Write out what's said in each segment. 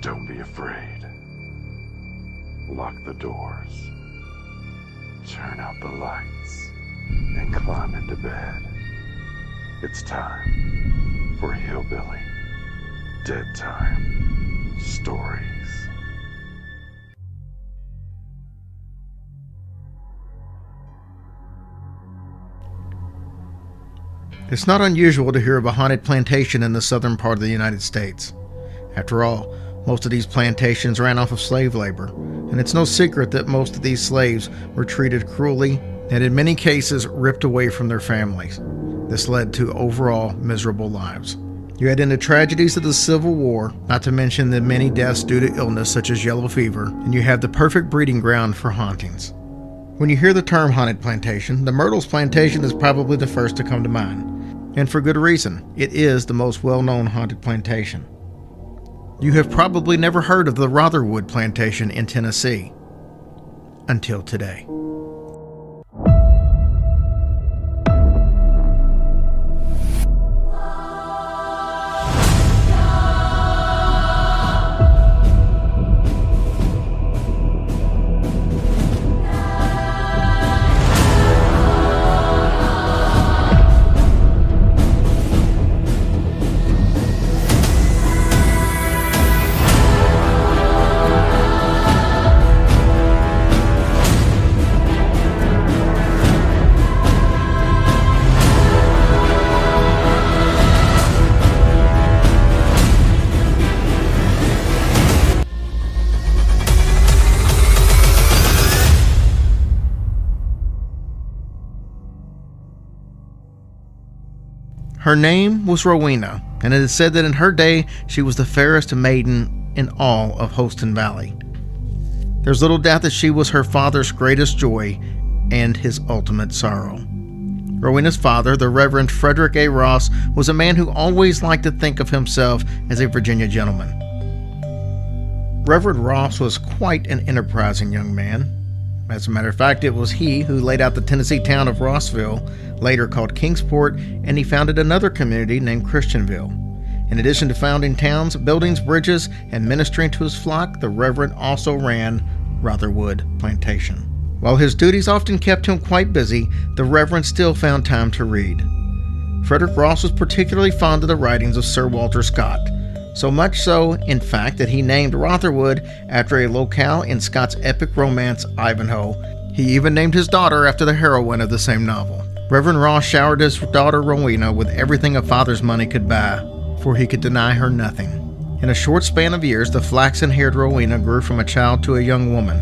Don't be afraid. Lock the doors. Turn out the lights and climb into bed. It's time for Hillbilly Deadtime Stories. It's not unusual to hear of a haunted plantation in the southern part of the United States. After all, most of these plantations ran off of slave labor, and it's no secret that most of these slaves were treated cruelly and in many cases ripped away from their families. This led to overall miserable lives. You add in the tragedies of the Civil War, not to mention the many deaths due to illness such as yellow fever, and you have the perfect breeding ground for hauntings. When you hear the term haunted plantation, the Myrtles Plantation is probably the first to come to mind. And for good reason. It is the most well-known haunted plantation. You have probably never heard of the Rotherwood Plantation in Tennessee. Until today. Her name was Rowena, and it is said that in her day she was the fairest maiden in all of Holston Valley. There's little doubt that she was her father's greatest joy and his ultimate sorrow. Rowena's father, the Reverend Frederick A. Ross, was a man who always liked to think of himself as a Virginia gentleman. Reverend Ross was quite an enterprising young man. As a matter of fact, it was he who laid out the Tennessee town of Rossville, later called Kingsport, and he founded another community named Christianville. In addition to founding towns, buildings, bridges, and ministering to his flock, the Reverend also ran Rotherwood Plantation. While his duties often kept him quite busy, the Reverend still found time to read. Frederick Ross was particularly fond of the writings of Sir Walter Scott, so much so, in fact, that he named Rotherwood after a locale in Scott's epic romance Ivanhoe. He even named his daughter after the heroine of the same novel. Reverend Ross showered his daughter Rowena with everything a father's money could buy, for he could deny her nothing. In a short span of years, the flaxen-haired Rowena grew from a child to a young woman.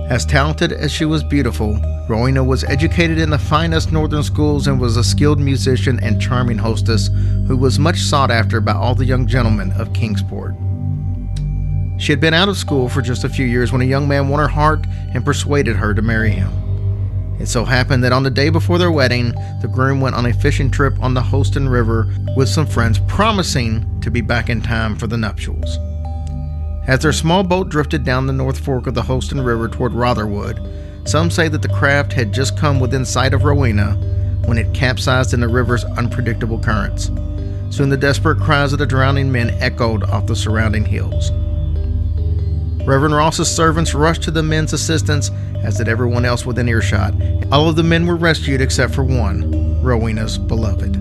As talented as she was beautiful, Rowena was educated in the finest northern schools and was a skilled musician and charming hostess who was much sought after by all the young gentlemen of Kingsport. She had been out of school for just a few years when a young man won her heart and persuaded her to marry him. It so happened that on the day before their wedding, the groom went on a fishing trip on the Holston River with some friends, promising to be back in time for the nuptials. As their small boat drifted down the North Fork of the Holston River toward Rotherwood, some say that the craft had just come within sight of Rowena when it capsized in the river's unpredictable currents. Soon the desperate cries of the drowning men echoed off the surrounding hills. Reverend Ross's servants rushed to the men's assistance, as did everyone else within earshot. All of the men were rescued except for one, Rowena's beloved.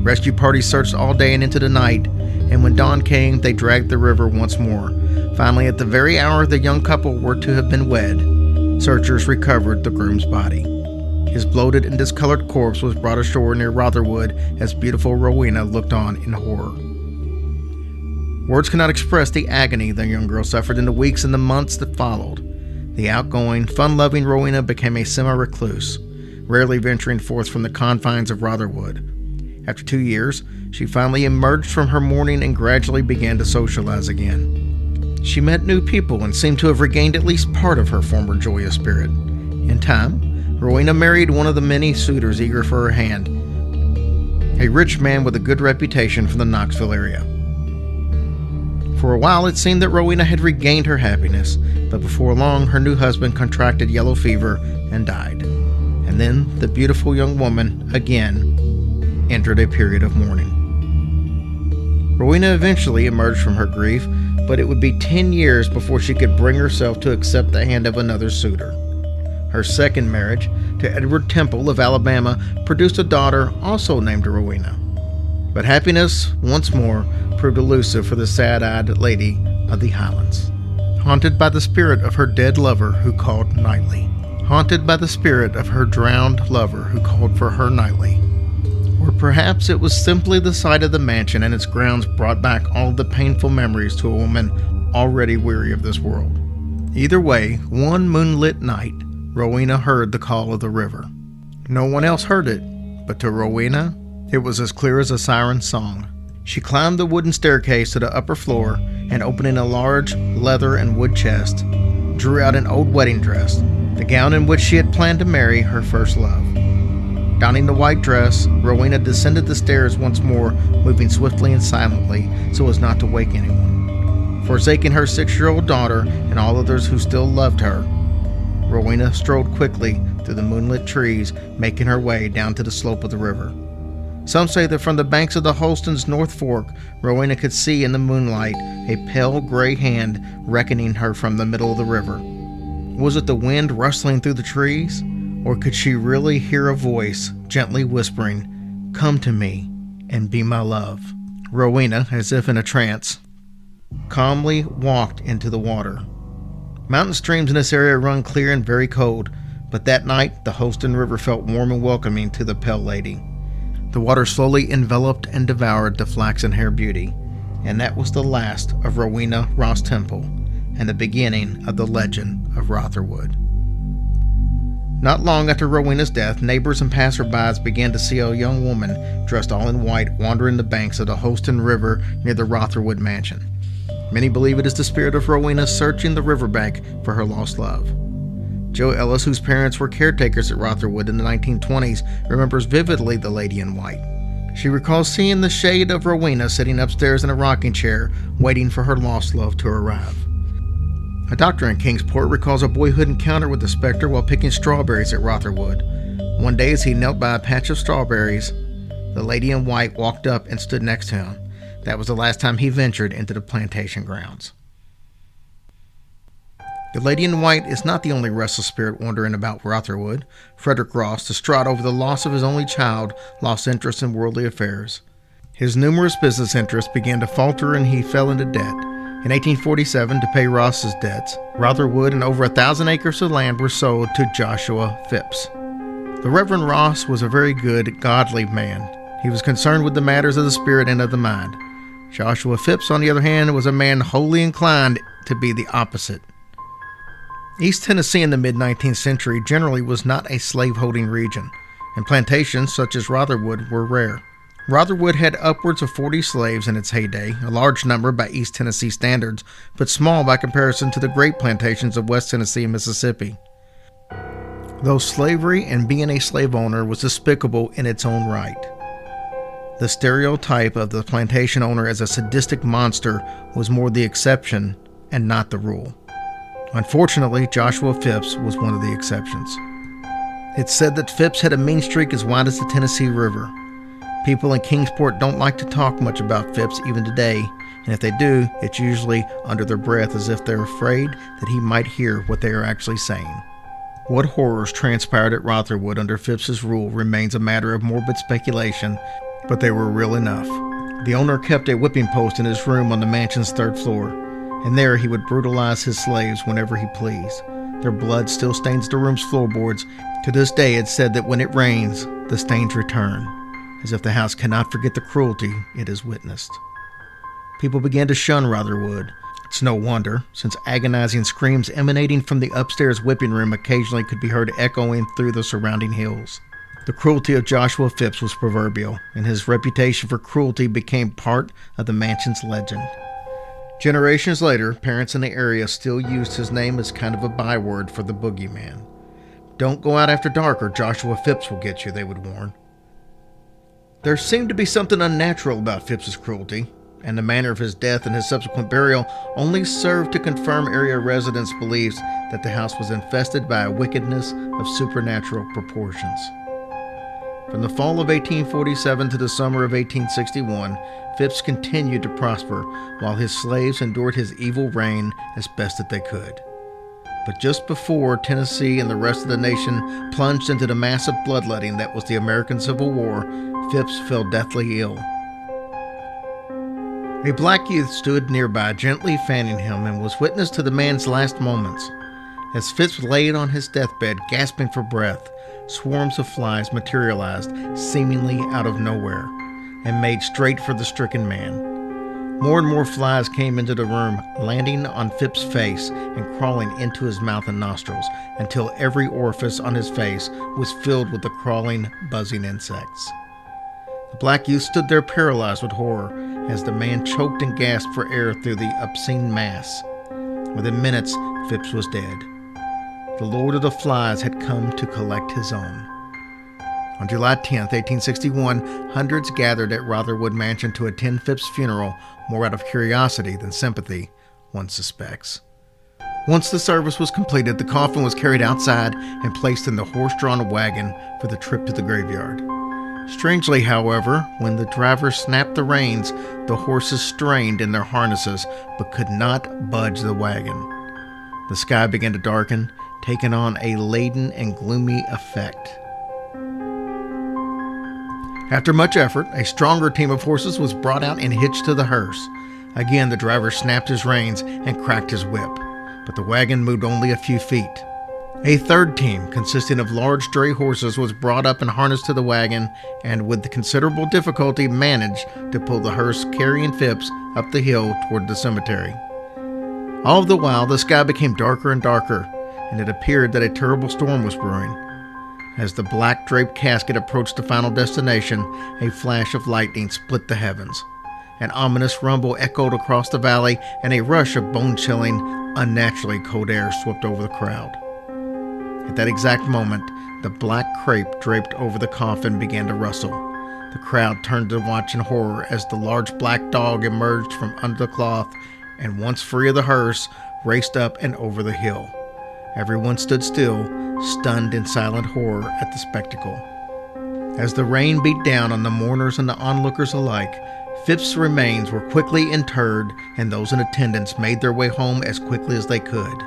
Rescue parties searched all day and into the night, and when dawn came, they dragged the river once more. Finally, at the very hour the young couple were to have been wed, searchers recovered the groom's body. His bloated and discolored corpse was brought ashore near Rotherwood as beautiful Rowena looked on in horror. Words cannot express the agony the young girl suffered in the weeks and the months that followed. The outgoing, fun-loving Rowena became a semi-recluse, rarely venturing forth from the confines of Rotherwood. After 2 years, she finally emerged from her mourning and gradually began to socialize again. She met new people and seemed to have regained at least part of her former joyous spirit. In time, Rowena married one of the many suitors eager for her hand, a rich man with a good reputation from the Knoxville area. For a while, it seemed that Rowena had regained her happiness, but before long, her new husband contracted yellow fever and died. And then the beautiful young woman, again, entered a period of mourning. Rowena eventually emerged from her grief, but it would be 10 years before she could bring herself to accept the hand of another suitor. Her second marriage to Edward Temple of Alabama produced a daughter also named Rowena. But happiness, once more, proved elusive for the sad-eyed lady of the Highlands. Haunted by the spirit of her dead lover who called nightly. Haunted by the spirit of her drowned lover who called for her nightly. Or perhaps it was simply the sight of the mansion and its grounds brought back all the painful memories to a woman already weary of this world. Either way, one moonlit night, Rowena heard the call of the river. No one else heard it, but to Rowena, it was as clear as a siren's song. She climbed the wooden staircase to the upper floor and, opening a large leather and wood chest, drew out an old wedding dress, the gown in which she had planned to marry her first love. Donning the white dress, Rowena descended the stairs once more, moving swiftly and silently so as not to wake anyone. Forsaking her 6-year-old daughter and all others who still loved her, Rowena strolled quickly through the moonlit trees, making her way down to the slope of the river. Some say that from the banks of the Holston's North Fork, Rowena could see in the moonlight a pale gray hand beckoning her from the middle of the river. Was it the wind rustling through the trees? Or could she really hear a voice gently whispering, "Come to me and be my love"? Rowena, as if in a trance, calmly walked into the water. Mountain streams in this area run clear and very cold, but that night the Holston River felt warm and welcoming to the pale lady. The water slowly enveloped and devoured the flaxen hair beauty, and that was the last of Rowena Ross Temple and the beginning of the legend of Rotherwood. Not long after Rowena's death, neighbors and passerbys began to see a young woman dressed all in white wandering the banks of the Holston River near the Rotherwood mansion. Many believe it is the spirit of Rowena searching the riverbank for her lost love. Joe Ellis, whose parents were caretakers at Rotherwood in the 1920s, remembers vividly the lady in white. She recalls seeing the shade of Rowena sitting upstairs in a rocking chair, waiting for her lost love to arrive. A doctor in Kingsport recalls a boyhood encounter with the specter while picking strawberries at Rotherwood. One day, as he knelt by a patch of strawberries, the lady in white walked up and stood next to him. That was the last time he ventured into the plantation grounds. The lady in white is not the only restless spirit wandering about Rotherwood. Frederick Ross, distraught over the loss of his only child, lost interest in worldly affairs. His numerous business interests began to falter and he fell into debt. In 1847, to pay Ross's debts, Rotherwood and over 1,000 acres of land were sold to Joshua Phipps. The Reverend Ross was a very good, godly man. He was concerned with the matters of the spirit and of the mind. Joshua Phipps, on the other hand, was a man wholly inclined to be the opposite. East Tennessee in the mid-19th century generally was not a slave-holding region, and plantations such as Rotherwood were rare. Rotherwood had upwards of 40 slaves in its heyday, a large number by East Tennessee standards, but small by comparison to the great plantations of West Tennessee and Mississippi. Though slavery and being a slave owner was despicable in its own right, the stereotype of the plantation owner as a sadistic monster was more the exception and not the rule. Unfortunately, Joshua Phipps was one of the exceptions. It's said that Phipps had a mean streak as wide as the Tennessee River. People in Kingsport don't like to talk much about Phipps even today, and if they do, it's usually under their breath as if they're afraid that he might hear what they are actually saying. What horrors transpired at Rotherwood under Phipps's rule remains a matter of morbid speculation, but they were real enough. The owner kept a whipping post in his room on the mansion's 3rd floor, and there he would brutalize his slaves whenever he pleased. Their blood still stains the room's floorboards. To this day it's said that when it rains, the stains return, as if the house cannot forget the cruelty it has witnessed. People began to shun Rotherwood. It's no wonder, since agonizing screams emanating from the upstairs whipping room occasionally could be heard echoing through the surrounding hills. The cruelty of Joshua Phipps was proverbial, and his reputation for cruelty became part of the mansion's legend. Generations later, parents in the area still used his name as kind of a byword for the boogeyman. "Don't go out after dark or Joshua Phipps will get you," they would warn. There seemed to be something unnatural about Phipps's cruelty, and the manner of his death and his subsequent burial only served to confirm area residents' beliefs that the house was infested by a wickedness of supernatural proportions. From the fall of 1847 to the summer of 1861, Phipps continued to prosper while his slaves endured his evil reign as best that they could. But just before Tennessee and the rest of the nation plunged into the massive bloodletting that was the American Civil War, Phipps fell deathly ill. A black youth stood nearby, gently fanning him, and was witness to the man's last moments. As Phipps laid on his deathbed, gasping for breath, swarms of flies materialized, seemingly out of nowhere, and made straight for the stricken man. More and more flies came into the room, landing on Phipps' face and crawling into his mouth and nostrils, until every orifice on his face was filled with the crawling, buzzing insects. The black youth stood there paralyzed with horror as the man choked and gasped for air through the obscene mass. Within minutes, Phipps was dead. The Lord of the Flies had come to collect his own. On July 10, 1861, hundreds gathered at Rotherwood Mansion to attend Phipps' funeral, more out of curiosity than sympathy, one suspects. Once the service was completed, the coffin was carried outside and placed in the horse-drawn wagon for the trip to the graveyard. Strangely, however, when the driver snapped the reins, the horses strained in their harnesses but could not budge the wagon. The sky began to darken, taking on a leaden and gloomy effect. After much effort, a stronger team of horses was brought out and hitched to the hearse. Again, the driver snapped his reins and cracked his whip, but the wagon moved only a few feet. A third team, consisting of large dray horses, was brought up and harnessed to the wagon, and with considerable difficulty managed to pull the hearse carrying Phipps up the hill toward the cemetery. All the while, the sky became darker and darker, and it appeared that a terrible storm was brewing. As the black draped casket approached the final destination, a flash of lightning split the heavens. An ominous rumble echoed across the valley, and a rush of bone-chilling, unnaturally cold air swept over the crowd. At that exact moment, the black crepe draped over the coffin began to rustle. The crowd turned to watch in horror as the large black dog emerged from under the cloth and, once free of the hearse, raced up and over the hill. Everyone stood still, stunned in silent horror at the spectacle. As the rain beat down on the mourners and the onlookers alike, Phipps' remains were quickly interred, and those in attendance made their way home as quickly as they could.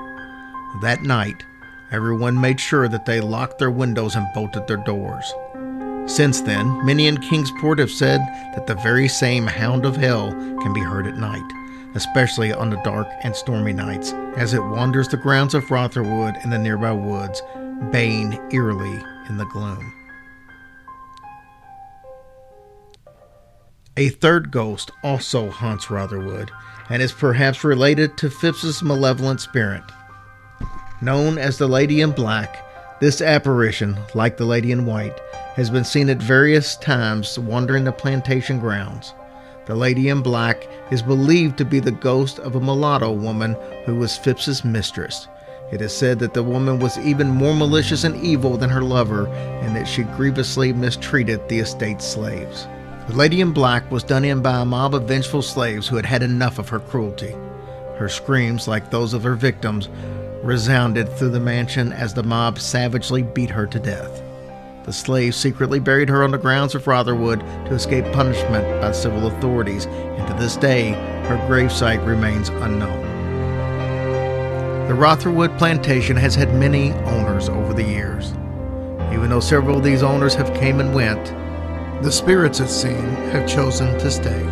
That night, everyone made sure that they locked their windows and bolted their doors. Since then, many in Kingsport have said that the very same hound of hell can be heard at night, especially on the dark and stormy nights, as it wanders the grounds of Rotherwood and the nearby woods, baying eerily in the gloom. A third ghost also haunts Rotherwood, and is perhaps related to Phipps's malevolent spirit. Known as the Lady in Black, this apparition, like the Lady in White, has been seen at various times wandering the plantation grounds. The Lady in Black is believed to be the ghost of a mulatto woman who was Phipps's mistress. It is said that the woman was even more malicious and evil than her lover, and that she grievously mistreated the estate's slaves. The Lady in Black was done in by a mob of vengeful slaves who had had enough of her cruelty. Her screams, like those of her victims, resounded through the mansion as the mob savagely beat her to death. The slaves secretly buried her on the grounds of Rotherwood to escape punishment by civil authorities, and to this day, her gravesite remains unknown. The Rotherwood Plantation has had many owners over the years. Even though several of these owners have came and went, the spirits, it seems, have chosen to stay.